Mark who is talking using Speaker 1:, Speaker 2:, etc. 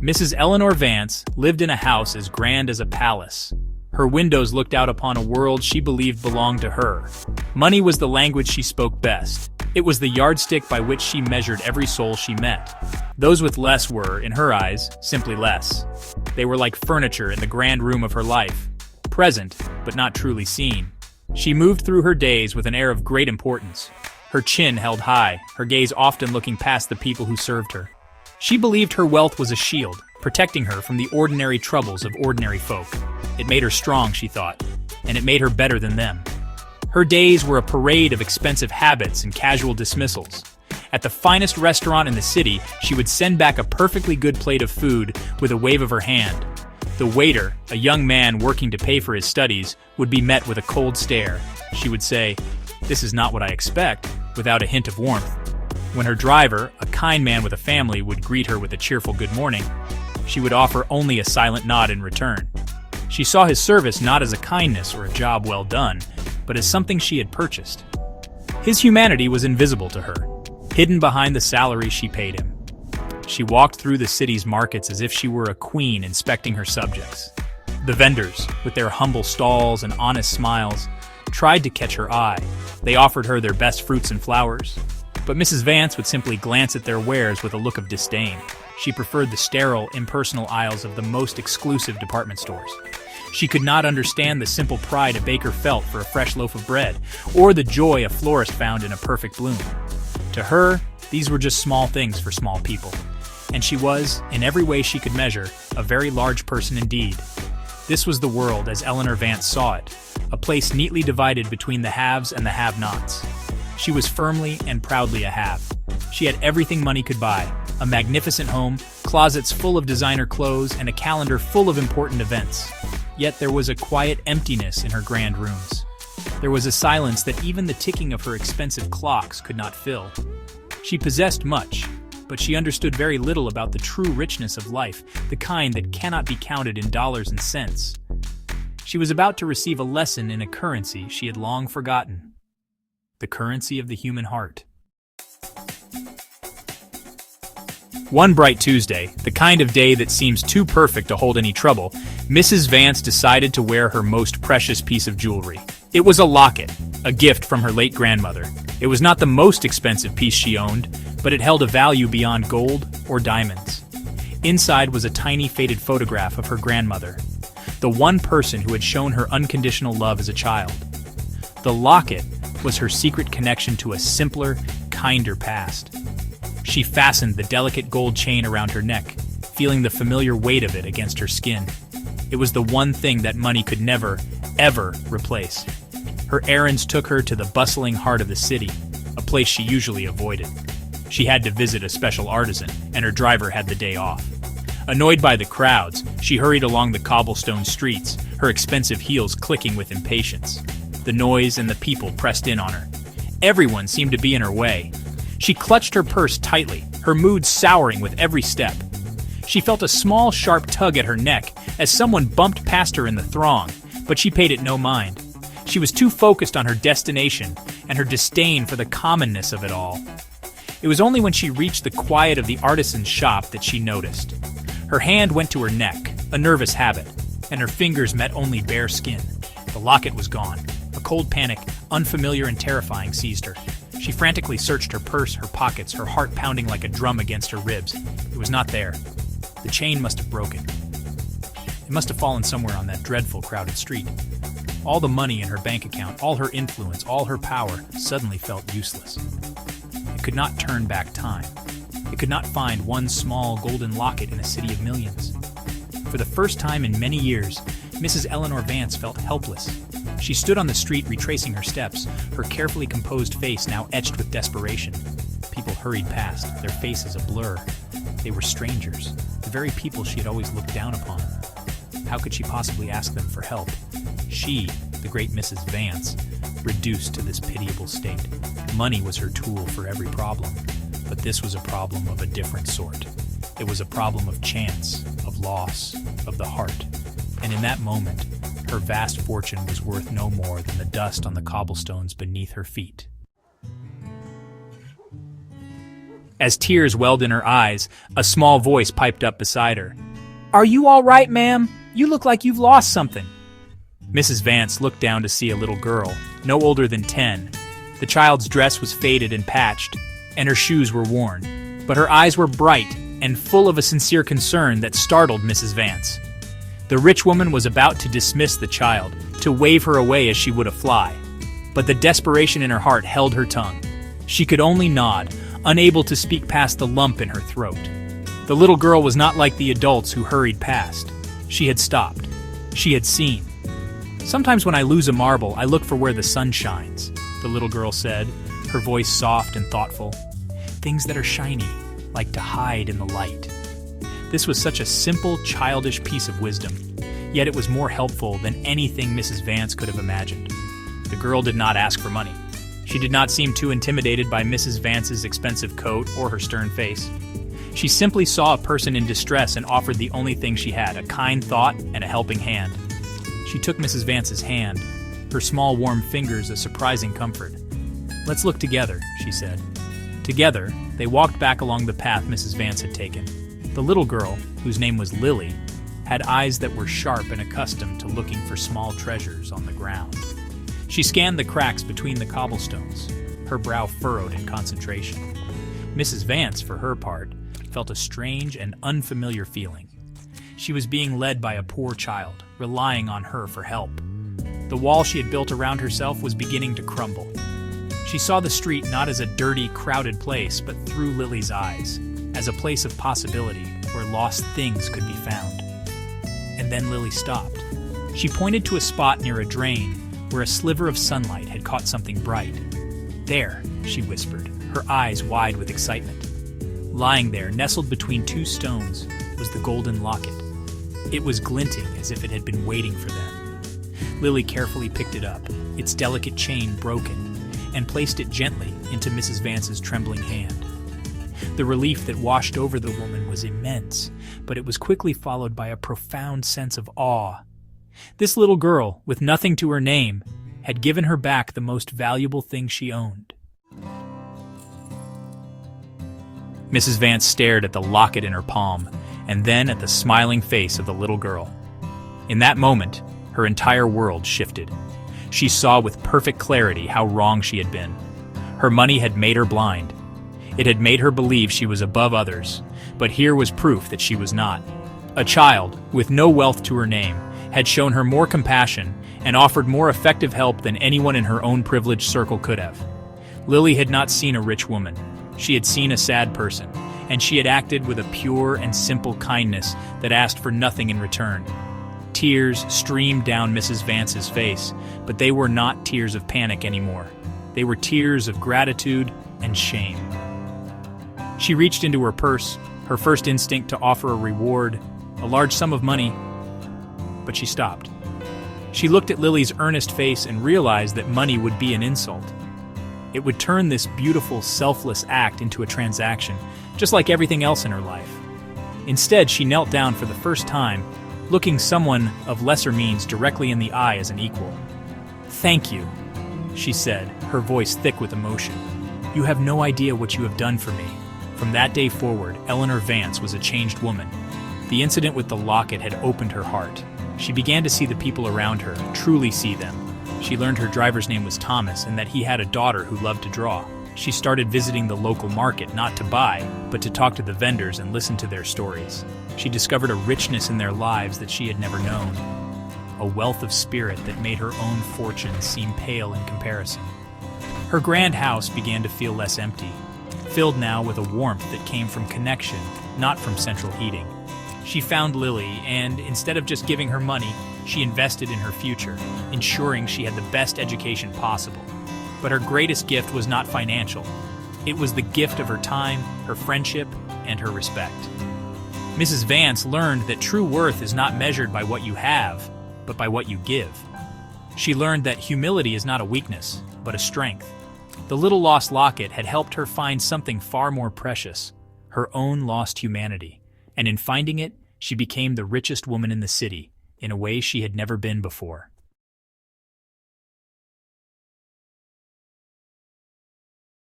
Speaker 1: Mrs. Eleanor Vance lived in a house as grand as a palace. Her windows looked out upon a world she believed belonged to her. Money was the language she spoke best. It was the yardstick by which she measured every soul she met. Those with less were, in her eyes, simply less. They were like furniture in the grand room of her life, present, but not truly seen. She moved through her days with an air of great importance, her chin held high, her gaze often looking past the people who served her. She believed her wealth was a shield, protecting her from the ordinary troubles of ordinary folk. It made her strong, she thought, and it made her better than them. Her days were a parade of expensive habits and casual dismissals. At the finest restaurant in the city, she would send back a perfectly good plate of food with a wave of her hand. The waiter, a young man working to pay for his studies, would be met with a cold stare. She would say, "This is not what I expect," without a hint of warmth. When her driver, a kind man with a family, would greet her with a cheerful good morning, she would offer only a silent nod in return. She saw his service not as a kindness or a job well done, but as something she had purchased. His humanity was invisible to her, hidden behind the salary she paid him. She walked through the city's markets as if she were a queen inspecting her subjects. The vendors, with their humble stalls and honest smiles, tried to catch her eye. They offered her their best fruits and flowers. But Mrs. Vance would simply glance at their wares with a look of disdain. She preferred the sterile, impersonal aisles of the most exclusive department stores. She could not understand the simple pride a baker felt for a fresh loaf of bread, or the joy a florist found in a perfect bloom. To her, these were just small things for small people. And she was, in every way she could measure, a very large person indeed. This was the world as Eleanor Vance saw it, a place neatly divided between the haves and the have-nots. She was firmly and proudly a have. She had everything money could buy, a magnificent home, closets full of designer clothes, and a calendar full of important events. Yet there was a quiet emptiness in her grand rooms. There was a silence that even the ticking of her expensive clocks could not fill. She possessed much, but she understood very little about the true richness of life, the kind that cannot be counted in dollars and cents. She was about to receive a lesson in a currency she had long forgotten. The currency of the human heart. One bright Tuesday, the kind of day that seems too perfect to hold any trouble, Mrs. Vance decided to wear her most precious piece of jewelry. It was a locket, a gift from her late grandmother. It was not the most expensive piece she owned, but it held a value beyond gold or diamonds. Inside was a tiny faded photograph of her grandmother, the one person who had shown her unconditional love as a child. The locket was her secret connection to a simpler, kinder past. She fastened the delicate gold chain around her neck, feeling the familiar weight of it against her skin. It was the one thing that money could never, ever replace. Her errands took her to the bustling heart of the city, a place she usually avoided. She had to visit a special artisan, and her driver had the day off. Annoyed by the crowds, she hurried along the cobblestone streets, her expensive heels clicking with impatience. The noise and the people pressed in on her. Everyone seemed to be in her way. She clutched her purse tightly, her mood souring with every step. She felt a small, sharp tug at her neck as someone bumped past her in the throng, but she paid it no mind. She was too focused on her destination and her disdain for the commonness of it all. It was only when she reached the quiet of the artisan's shop that she noticed. Her hand went to her neck, a nervous habit, and her fingers met only bare skin. The locket was gone. A cold panic, unfamiliar and terrifying, seized her. She frantically searched her purse, her pockets, her heart pounding like a drum against her ribs. It was not there. The chain must have broken. It must have fallen somewhere on that dreadful, crowded street. All the money in her bank account, all her influence, all her power, suddenly felt useless. It could not turn back time. It could not find one small golden locket in a city of millions. For the first time in many years, Mrs. Eleanor Vance felt helpless. She stood on the street retracing her steps, her carefully composed face now etched with desperation. People hurried past, their faces a blur. They were strangers, the very people she had always looked down upon. How could she possibly ask them for help? She, the great Mrs. Vance, reduced to this pitiable state. Money was her tool for every problem, but this was a problem of a different sort. It was a problem of chance, of loss, of the heart. And in that moment, her vast fortune was worth no more than the dust on the cobblestones beneath her feet. As tears welled in her eyes, a small voice piped up beside her. "Are you all right, ma'am? You look like you've lost something." Mrs. Vance looked down to see a little girl, no older than 10. The child's dress was faded and patched, and her shoes were worn, but her eyes were bright and full of a sincere concern that startled Mrs. Vance. The rich woman was about to dismiss the child, to wave her away as she would a fly, but the desperation in her heart held her tongue. She could only nod, unable to speak past the lump in her throat. The little girl was not like the adults who hurried past. She had stopped. She had seen. "Sometimes when I lose a marble, I look for where the sun shines," the little girl said, her voice soft and thoughtful. "Things that are shiny, like to hide in the light." This was such a simple, childish piece of wisdom, yet it was more helpful than anything Mrs. Vance could have imagined. The girl did not ask for money. She did not seem too intimidated by Mrs. Vance's expensive coat or her stern face. She simply saw a person in distress and offered the only thing she had, a kind thought and a helping hand. She took Mrs. Vance's hand, her small warm fingers a surprising comfort. "Let's look together," she said. Together, they walked back along the path Mrs. Vance had taken. The little girl, whose name was Lily, had eyes that were sharp and accustomed to looking for small treasures on the ground. She scanned the cracks between the cobblestones, her brow furrowed in concentration. Mrs. Vance, for her part, felt a strange and unfamiliar feeling. She was being led by a poor child, relying on her for help. The wall she had built around herself was beginning to crumble. She saw the street not as a dirty, crowded place, but through Lily's eyes, as a place of possibility where lost things could be found. And then Lily stopped. She pointed to a spot near a drain where a sliver of sunlight had caught something bright. "There," she whispered, her eyes wide with excitement. Lying there, nestled between two stones, was the golden locket. It was glinting as if it had been waiting for them. Lily carefully picked it up, its delicate chain broken, and placed it gently into Mrs. Vance's trembling hand. The relief that washed over the woman was immense, but it was quickly followed by a profound sense of awe. This little girl, with nothing to her name, had given her back the most valuable thing she owned. Mrs. Vance stared at the locket in her palm, and then at the smiling face of the little girl. In that moment, her entire world shifted. She saw with perfect clarity how wrong she had been. Her money had made her blind. It had made her believe she was above others, but here was proof that she was not. A child, with no wealth to her name, had shown her more compassion and offered more effective help than anyone in her own privileged circle could have. Lily had not seen a rich woman. She had seen a sad person, and she had acted with a pure and simple kindness that asked for nothing in return. Tears streamed down Mrs. Vance's face, but they were not tears of panic anymore. They were tears of gratitude and shame. She reached into her purse, her first instinct to offer a reward, a large sum of money, but she stopped. She looked at Lily's earnest face and realized that money would be an insult. It would turn this beautiful, selfless act into a transaction, just like everything else in her life. Instead, she knelt down for the first time, looking someone of lesser means directly in the eye as an equal. "Thank you," she said, her voice thick with emotion. "You have no idea what you have done for me." From that day forward, Eleanor Vance was a changed woman. The incident with the locket had opened her heart. She began to see the people around her, truly see them. She learned her driver's name was Thomas and that he had a daughter who loved to draw. She started visiting the local market not to buy, but to talk to the vendors and listen to their stories. She discovered a richness in their lives that she had never known, a wealth of spirit that made her own fortune seem pale in comparison. Her grand house began to feel less empty, filled now with a warmth that came from connection, not from central heating. She found Lily, and instead of just giving her money, she invested in her future, ensuring she had the best education possible. But her greatest gift was not financial. It was the gift of her time, her friendship, and her respect. Mrs. Vance learned that true worth is not measured by what you have, but by what you give. She learned that humility is not a weakness, but a strength. The little lost locket had helped her find something far more precious, her own lost humanity. And in finding it, she became the richest woman in the city, in a way she had never been before.